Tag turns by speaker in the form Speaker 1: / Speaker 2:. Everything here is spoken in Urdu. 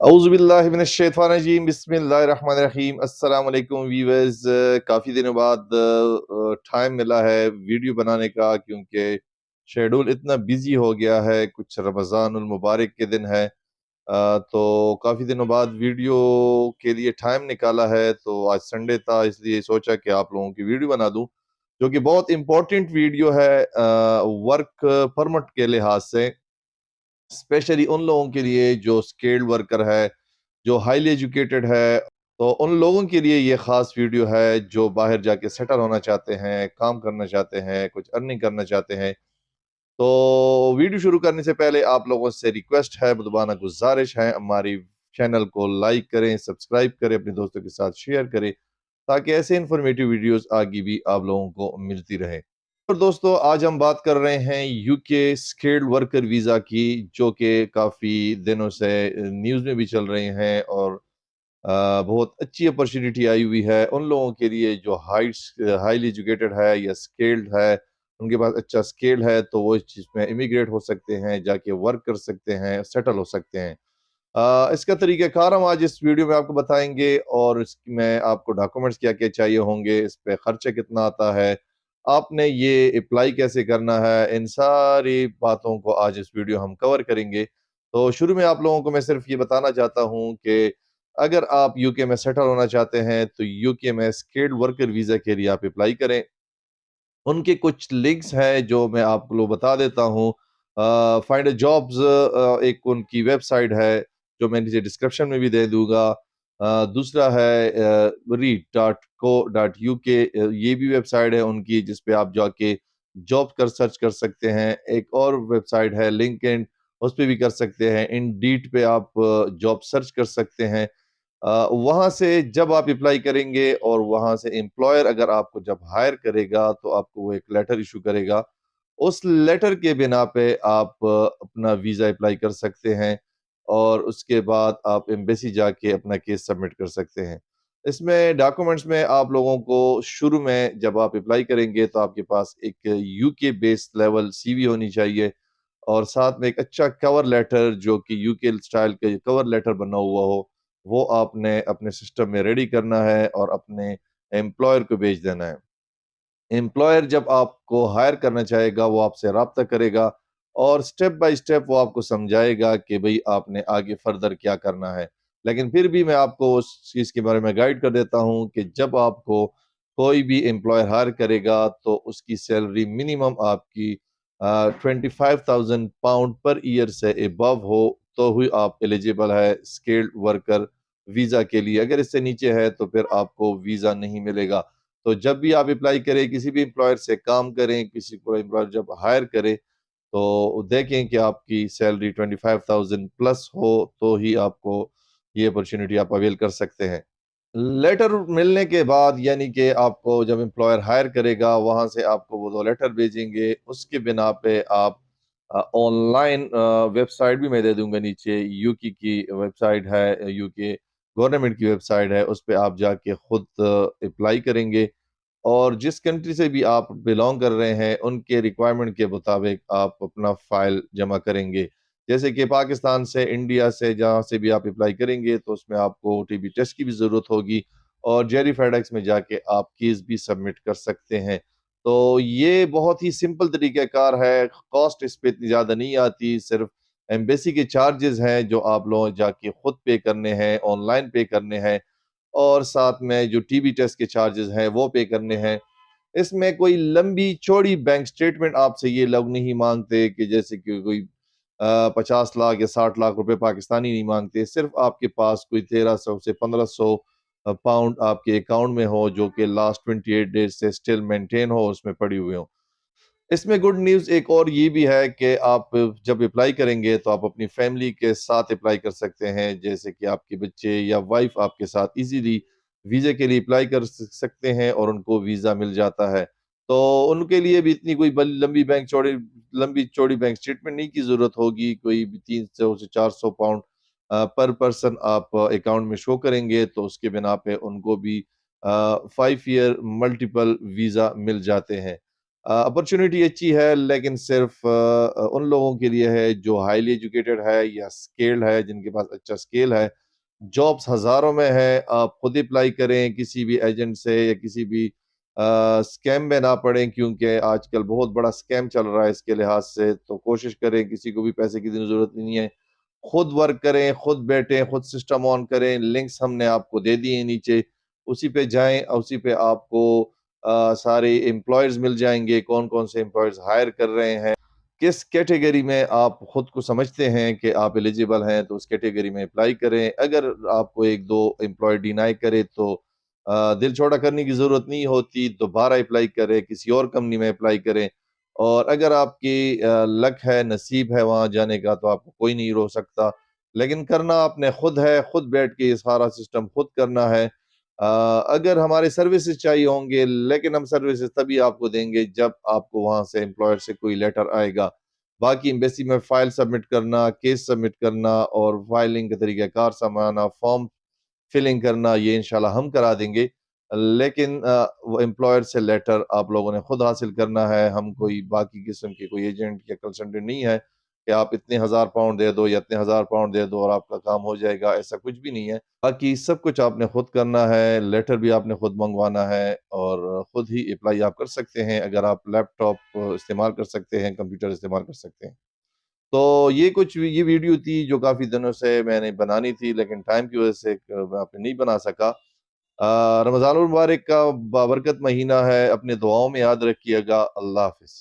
Speaker 1: اعوذ باللہ من الشیطان الرجیم بسم اللہ الرحمن الرحیم السلام علیکم ویورز، کافی دنوں بعد ٹائم ملا ہے ویڈیو بنانے کا، کیونکہ شیڈول اتنا بزی ہو گیا ہے، کچھ رمضان المبارک کے دن ہے، تو کافی دنوں بعد ویڈیو کے لیے ٹائم نکالا ہے۔ تو آج سنڈے تھا، اس لیے سوچا کہ آپ لوگوں کی ویڈیو بنا دوں، جو کہ بہت امپورٹنٹ ویڈیو ہے ورک پرمٹ کے لحاظ سے، اسپیشلی ان لوگوں کے لیے جو اسکیلڈ ورکر ہے، جو ہائیلی ایجوکیٹڈ ہے۔ تو ان لوگوں کے لیے یہ خاص ویڈیو ہے جو باہر جا کے سیٹل ہونا چاہتے ہیں، کام کرنا چاہتے ہیں، کچھ ارننگ کرنا چاہتے ہیں۔ تو ویڈیو شروع کرنے سے پہلے آپ لوگوں سے ریکویسٹ ہے، مدبانہ گزارش ہے، ہماری چینل کو لائک کریں، سبسکرائب کریں، اپنے دوستوں کے ساتھ شیئر کریں، تاکہ ایسے انفارمیٹیو ویڈیوز آگے بھی آپ لوگوں کو ملتی رہے۔ اور دوستو، آج ہم بات کر رہے ہیں یو کے اسکیلڈ ورکر ویزا کی، جو کہ کافی دنوں سے نیوز میں بھی چل رہے ہیں، اور بہت اچھی اپرچونٹی آئی ہوئی ہے ان لوگوں کے لیے جو ہائیلی ایجوکیٹڈ ہے یا اسکیلڈ ہے، ان کے پاس اچھا اسکیل ہے، تو وہ اس چیز میں امیگریٹ ہو سکتے ہیں، جا کے ورک کر سکتے ہیں، سیٹل ہو سکتے ہیں۔ اس کا طریقہ کار ہم آج اس ویڈیو میں آپ کو بتائیں گے، اور اس میں آپ کو ڈاکومنٹس کیا کیا چاہیے ہوں گے، اس پہ خرچہ کتنا آتا ہے، آپ نے یہ اپلائی کیسے کرنا ہے، ان ساری باتوں کو آج اس ویڈیو ہم کور کریں گے۔ تو شروع میں آپ لوگوں کو میں صرف یہ بتانا چاہتا ہوں کہ اگر آپ یو کے میں سیٹل ہونا چاہتے ہیں تو یو کے میں اسکیلڈ ورکر ویزا کے لیے آپ اپلائی کریں۔ ان کے کچھ لنکس ہیں جو میں آپ کو بتا دیتا ہوں۔ فائنڈ اے جابز ایک ان کی ویب سائٹ ہے، جو میں نیچے ڈسکرپشن میں بھی دے دوں گا۔ دوسرا ہے read.co.uk، یہ بھی ویب سائٹ ہے ان کی، جس پہ آپ جا کے جاب سرچ کر سکتے ہیں۔ ایک اور ویب سائٹ ہے لنکڈ، اس پہ بھی کر سکتے ہیں۔ انڈیڈ پہ آپ جاب سرچ کر سکتے ہیں۔ وہاں سے جب آپ اپلائی کریں گے، اور وہاں سے امپلائر اگر آپ کو جب ہائر کرے گا، تو آپ کو وہ ایک لیٹر ایشو کرے گا۔ اس لیٹر کے بنا پہ آپ اپنا ویزا اپلائی کر سکتے ہیں، اور اس کے بعد آپ ایمبیسی جا کے اپنا کیس سبمٹ کر سکتے ہیں۔ اس میں ڈاکومنٹس میں آپ لوگوں کو شروع میں جب آپ اپلائی کریں گے، تو آپ کے پاس ایک یو کے بیس لیول سی وی ہونی چاہیے، اور ساتھ میں ایک اچھا کور لیٹر، جو کہ یو کے اسٹائل کا کور لیٹر بنا ہوا ہو، وہ آپ نے اپنے سسٹم میں ریڈی کرنا ہے اور اپنے امپلائر کو بھیج دینا ہے۔ امپلائر جب آپ کو ہائر کرنا چاہے گا، وہ آپ سے رابطہ کرے گا، اور سٹیپ بائی سٹیپ وہ آپ کو سمجھائے گا کہ بھئی آپ نے آگے فردر کیا کرنا ہے۔ لیکن پھر بھی میں آپ کو اس چیز کے بارے میں گائیڈ کر دیتا ہوں کہ جب آپ کو کوئی بھی امپلائر ہائر کرے گا، تو اس کی سیلری منیمم آپ کی 25,000 پاؤنڈ پر ایئر سے ابو ہو، تو ہی آپ ایلیجیبل ہے اسکیلڈ ورکر ویزا کے لیے۔ اگر اس سے نیچے ہے تو پھر آپ کو ویزا نہیں ملے گا۔ تو جب بھی آپ اپلائی کریں، کسی بھی امپلائر سے کام کریں، کسی کو امپلائر جب ہائر کرے، تو دیکھیں کہ آپ کی سیلری 25,000 پلس ہو، تو ہی آپ کو یہ اپرچونٹی آپ اویل کر سکتے ہیں۔ لیٹر ملنے کے بعد، یعنی کہ آپ کو جب امپلائر ہائر کرے گا، وہاں سے آپ کو وہ دو لیٹر بھیجیں گے، اس کے بنا پہ آپ آن لائن ویب سائٹ بھی میں دے دوں گا نیچے، یو کی ویب سائٹ ہے، یو کے گورنمنٹ کی ویب سائٹ ہے، اس پہ آپ جا کے خود اپلائی کریں گے، اور جس کنٹری سے بھی آپ بلانگ کر رہے ہیں، ان کے ریکوائرمنٹ کے مطابق آپ اپنا فائل جمع کریں گے۔ جیسے کہ پاکستان سے، انڈیا سے، جہاں سے بھی آپ اپلائی کریں گے، تو اس میں آپ کو ٹی بی ٹیسٹ کی بھی ضرورت ہوگی، اور جیری فیڈیکس میں جا کے آپ کیس بھی سبمٹ کر سکتے ہیں۔ تو یہ بہت ہی سمپل طریقہ کار ہے، کاسٹ اس پہ اتنی زیادہ نہیں آتی، صرف ایمبیسی کے چارجز ہیں جو آپ لوگ جا کے خود پے کرنے ہیں، آن لائن پے کرنے ہیں، اور ساتھ میں جو ٹی بی ٹیسٹ کے چارجز ہیں وہ پے کرنے ہیں۔ اس میں کوئی لمبی چوڑی بینک سٹیٹمنٹ آپ سے یہ لوگ نہیں مانگتے، کہ جیسے کہ کوئی 50 لاکھ یا 60 لاکھ روپے پاکستانی نہیں مانگتے، صرف آپ کے پاس کوئی 1300 سے 1500 پاؤنڈ آپ کے اکاؤنٹ میں ہو، جو کہ لاسٹ 28 ڈیز سے سٹل مینٹین ہو، اس میں پڑی ہوئے ہوں۔ اس میں گڈ نیوز ایک اور یہ بھی ہے کہ آپ جب اپلائی کریں گے، تو آپ اپنی فیملی کے ساتھ اپلائی کر سکتے ہیں، جیسے کہ آپ کے بچے یا وائف آپ کے ساتھ ایزیلی ویزے کے لیے اپلائی کر سکتے ہیں، اور ان کو ویزا مل جاتا ہے۔ تو ان کے لیے بھی اتنی کوئی لمبی چوڑی بینک سٹیٹمنٹ نہیں کی ضرورت ہوگی، کوئی بھی 300 سے 400 پاؤنڈ پر پرسن آپ اکاؤنٹ میں شو کریں گے، تو اس کے بنا پہ ان کو بھی 5 ایئر ملٹیپل ویزا مل جاتے ہیں۔ اپرچونٹی اچھی ہے لیکن صرف ان لوگوں کے لیے ہے جو ہائیلی ایجوکیٹڈ ہے یا سکیلڈ ہے، جن کے پاس اچھا سکیل ہے۔ جابس ہزاروں میں ہے، آپ خود اپلائی کریں، کسی بھی ایجنٹ سے یا کسی بھی سکیم میں نہ پڑیں، کیونکہ آج کل بہت بڑا سکیم چل رہا ہے اس کے لحاظ سے۔ تو کوشش کریں، کسی کو بھی پیسے کی ضرورت نہیں ہے، خود ورک کریں، خود بیٹھیں، خود سسٹم آن کریں۔ لنکس ہم نے آپ کو دے دیے ہیں نیچے، اسی پہ جائیں، اسی پہ آپ کو سارے امپلائرز مل جائیں گے، کون کون سے امپلائرز ہائر کر رہے ہیں، کس کیٹیگری میں آپ خود کو سمجھتے ہیں کہ آپ ایلیجیبل ہیں، تو اس کیٹیگری میں اپلائی کریں۔ اگر آپ کو ایک دو امپلائی ڈینائی کرے تو دل چھوڑا کرنے کی ضرورت نہیں ہوتی، دوبارہ اپلائی کریں، کسی اور کمپنی میں اپلائی کریں۔ اور اگر آپ کی لک ہے، نصیب ہے وہاں جانے کا، تو آپ کو کوئی نہیں روک سکتا، لیکن کرنا آپ نے خود ہے، خود بیٹھ کے یہ سارا سسٹم خود کرنا ہے۔ اگر ہمارے سروسز چاہیے ہوں گے، لیکن ہم سروسز تبھی آپ کو دیں گے جب آپ کو وہاں سے امپلائر سے کوئی لیٹر آئے گا۔ باقی ایمبیسی میں فائل سبمٹ کرنا، کیس سبمٹ کرنا اور فائلنگ کا طریقہ کار سنبھالنا، فارم فلنگ کرنا، یہ انشاءاللہ ہم کرا دیں گے، لیکن وہ امپلائر سے لیٹر آپ لوگوں نے خود حاصل کرنا ہے۔ ہم کوئی باقی قسم کے کوئی ایجنٹ یا کنسلٹنٹ نہیں ہے کہ آپ اتنے ہزار پاؤنڈ دے دو یا اتنے ہزار پاؤنڈ دے دو اور آپ کا کام ہو جائے گا، ایسا کچھ بھی نہیں ہے۔ باقی سب کچھ آپ نے خود کرنا ہے، لیٹر بھی آپ نے خود منگوانا ہے اور خود ہی اپلائی آپ کر سکتے ہیں اگر آپ لیپ ٹاپ استعمال کر سکتے ہیں، کمپیوٹر استعمال کر سکتے ہیں۔ تو یہ ویڈیو تھی جو کافی دنوں سے میں نے بنانی تھی، لیکن ٹائم کی وجہ سے میں آپ نے نہیں بنا سکا۔ رمضان المبارک کا بابرکت مہینہ ہے، اپنے دعاؤں میں یاد رکھیے گا۔ اللہ حافظ۔